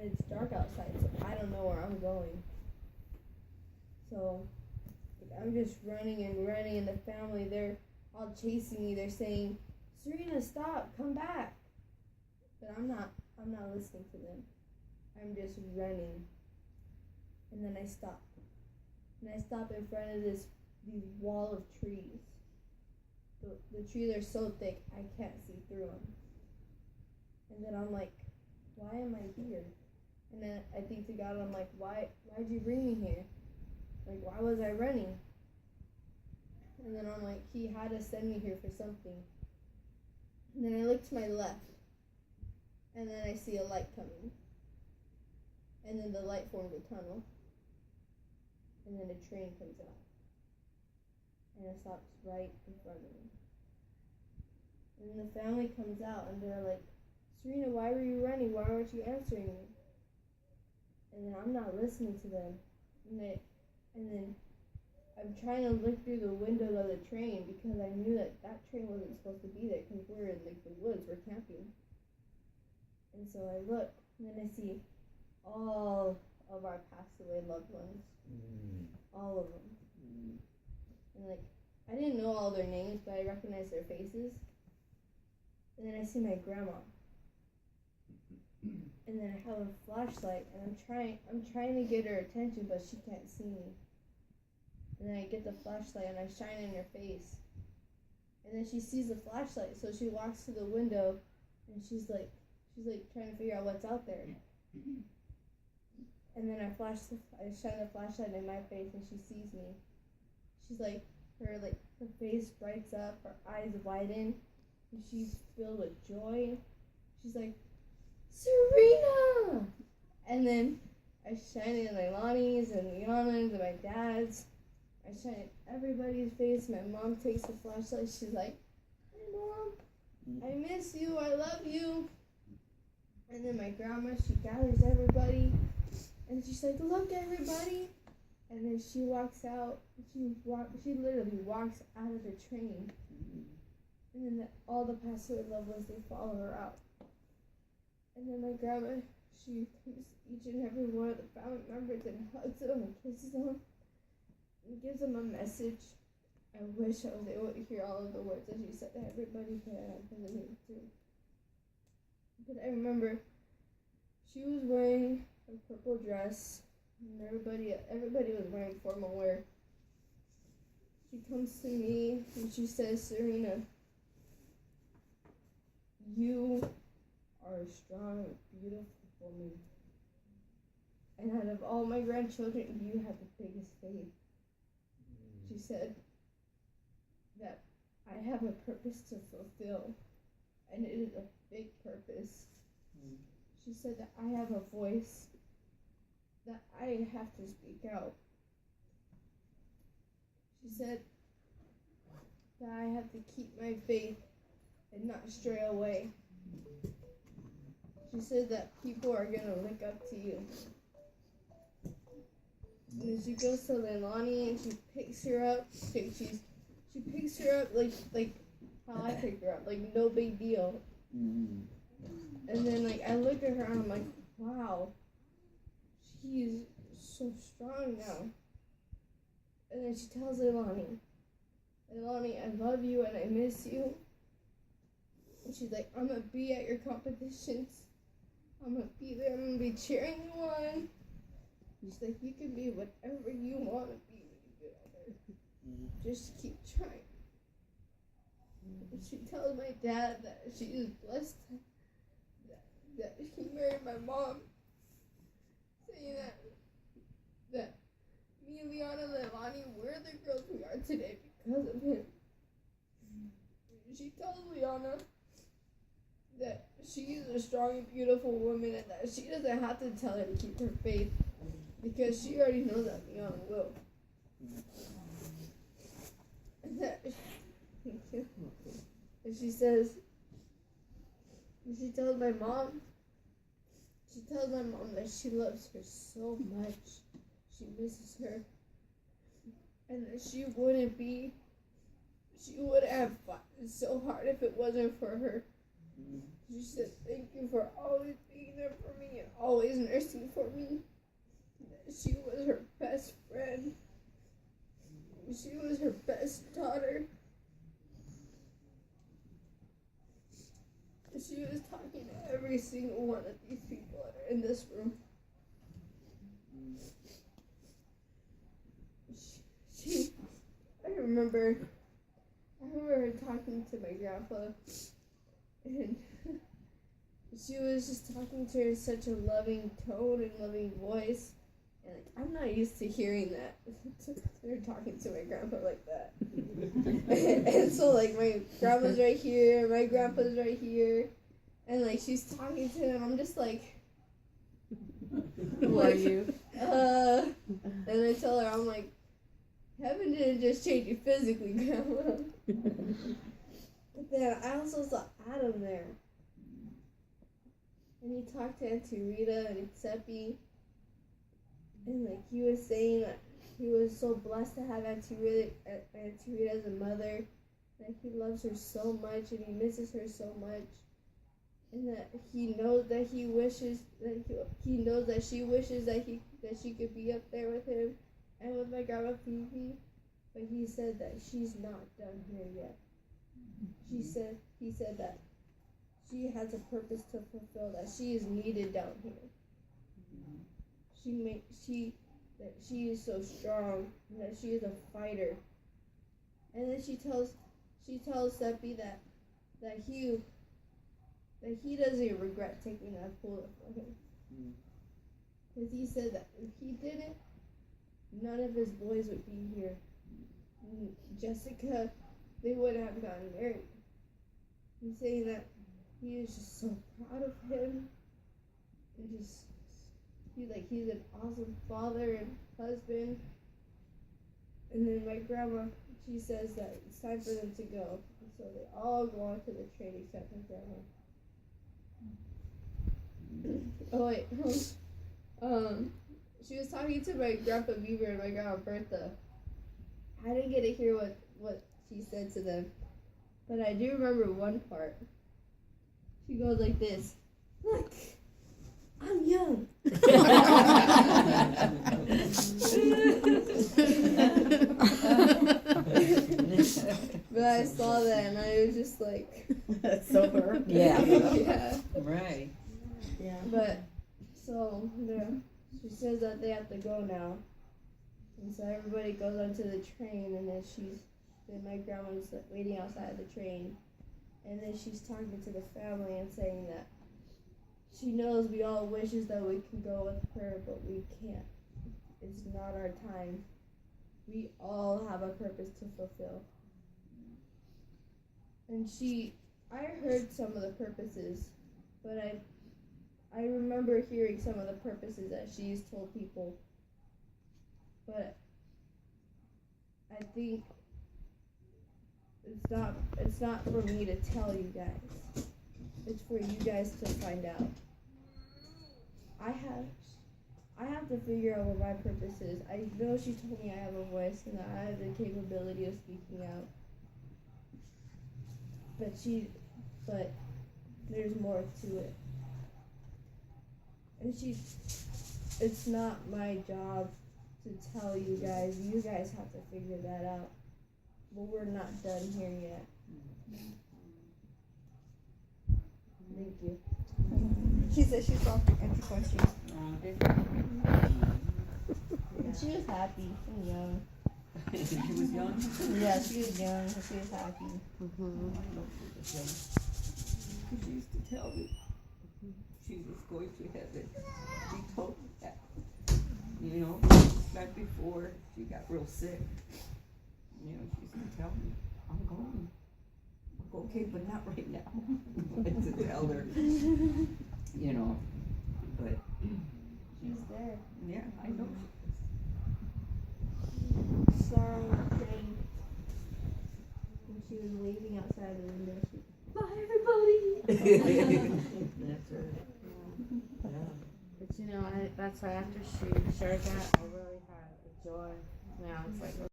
and it's dark outside, so I don't know where I'm going. So like, I'm just running, and the family, they're all chasing me. They're saying, Serena, stop, come back. But I'm not listening to them. I'm just running. And then I stop. And I stop in front of these wall of trees. The trees are so thick, I can't see through them. And then I'm like, why am I here? And then I think to God, I'm like, why'd you bring me here? Like, why was I running? And then I'm like, he had to send me here for something. And then I look to my left. And then I see a light coming. And then the light forms a tunnel. And then a train comes out. And it stops right in front of me. And then the family comes out and they're like, Serena, why were you running? Why weren't you answering me? And then I'm not listening to them. And then I'm trying to look through the window of the train because I knew that train wasn't supposed to be there because we're in like the woods, we're camping. And so I look, and then I see all of our passed away loved ones. All of them. And like, I didn't know all their names, but I recognized their faces. And then I see my grandma. And then I have a flashlight, and I'm trying to get her attention, but she can't see me. And then I get the flashlight, and I shine in her face. And then she sees the flashlight, so she walks to the window, and she's like trying to figure out what's out there. And then I shine the flashlight in my face, and she sees me. She's like, her face brights up, her eyes widen, and she's filled with joy. She's like, Serena! And then I shine it in Leilani's and Liana's and my dad's. I shine it in everybody's face. My mom takes the flashlight. She's like, hi, Mom. I miss you. I love you. And then my grandma, she gathers everybody. And she's like, look, everybody. And then she walks out. She literally walks out of the train. And then all the passed away loved ones, they follow her out. And then my grandma, she comes to each and every one of the family members and hugs them and kisses them and gives them a message. I wish I was able to hear all of the words that she said to everybody, but I wasn't able to. But I remember she was wearing a purple dress, and everybody was wearing formal wear. She comes to me and she says, Serena, you are a strong, beautiful woman. And out of all my grandchildren, you have the biggest faith. She said that I have a purpose to fulfill, and it is a big purpose. She said that I have a voice, that I have to speak out. She said that I have to keep my faith and not stray away. She said that people are going to look up to you. And then she goes to Leilani and she picks her up. She picks her up like how I picked her up, like no big deal. And then like I look at her and I'm like, wow, she's so strong now. And then she tells Leilani, I love you and I miss you. And she's like, I'm going to be at your competitions. I'm going to be there. I'm going to be cheering you on. She's like, you can be whatever you want to be when you get older. Just keep trying. And she tells my dad that she is blessed that he married my mom, saying that me, Liana, and Leilani, we're the girls we are today because of him. She tells Liana that she is a strong and beautiful woman and that she doesn't have to tell her to keep her faith because she already knows that Liana will. And that and she says, she tells my mom that she loves her so much. She misses her. And that she would have fought so hard if it wasn't for her. She said, thank you for always being there for me and always nursing for me. She was her best friend. She was her best daughter. She was talking to every single one of these people that are in this room. I remember her talking to my grandpa, and she was just talking to her in such a loving tone and loving voice. And I'm not used to hearing that. They're talking to my grandpa like that. And so my grandma's right here, my grandpa's right here, and she's talking to him. I'm just who are you? And I tell her, I'm like, heaven didn't just change you physically, Grandma. But then I also saw Adam there. And he talked to Auntie Rita and Seppi. And he was saying that he was so blessed to have Auntie Rita as a mother. That he loves her so much and he misses her so much. And that he knows that he wishes that he knows that she wishes that she could be up there with him and with my grandma Phoebe. But he said that she's not done here yet. He said that she has a purpose to fulfill, that she is needed down here. That she is so strong, and that she is a fighter. And then she tells Seppi that he doesn't regret taking that bullet for him. Because he said that if he didn't, none of his boys would be here. And Jessica, they wouldn't have gotten married. He's saying that he is just so proud of him. And just, he's an awesome father and husband. And then my grandma, she says that it's time for them to go. And so they all go on to the train except my grandma. Oh wait, she was talking to my grandpa Beaver and my grandma Bertha. I didn't get to hear what she said to them, but I do remember one part. She goes like this, "Look, I'm young." But I saw that and I was just like, that's so her. Yeah. Yeah. Right. Yeah. But so she says that they have to go now, and so everybody goes onto the train, and then my grandma's waiting outside the train, and then she's talking to the family and saying that she knows we all wishes that we can go with her, but we can't. It's not our time. We all have a purpose to fulfill. And I heard some of the purposes, but I remember hearing some of the purposes that she's told people. But I think it's not for me to tell you guys. It's for you guys to find out. I have to figure out what my purpose is. I know she told me I have a voice and that I have the capability of speaking out. But there's more to it. And it's not my job to tell you guys. You guys have to figure that out. But we're not done here yet. Thank you. She said she saw the empty questions. And she was happy and young. She was young? Yeah, she was young and she was happy. She used to tell me she was going to heaven. She told me that. Back before she got real sick. She used to tell me, I'm going. Okay, but not right now. To tell her, but She's there. yeah, I know. Saw her on the train. And she was waving outside the window. Bye, everybody! That's her. But that's why after she shared that, I really had a joy. Now it's like,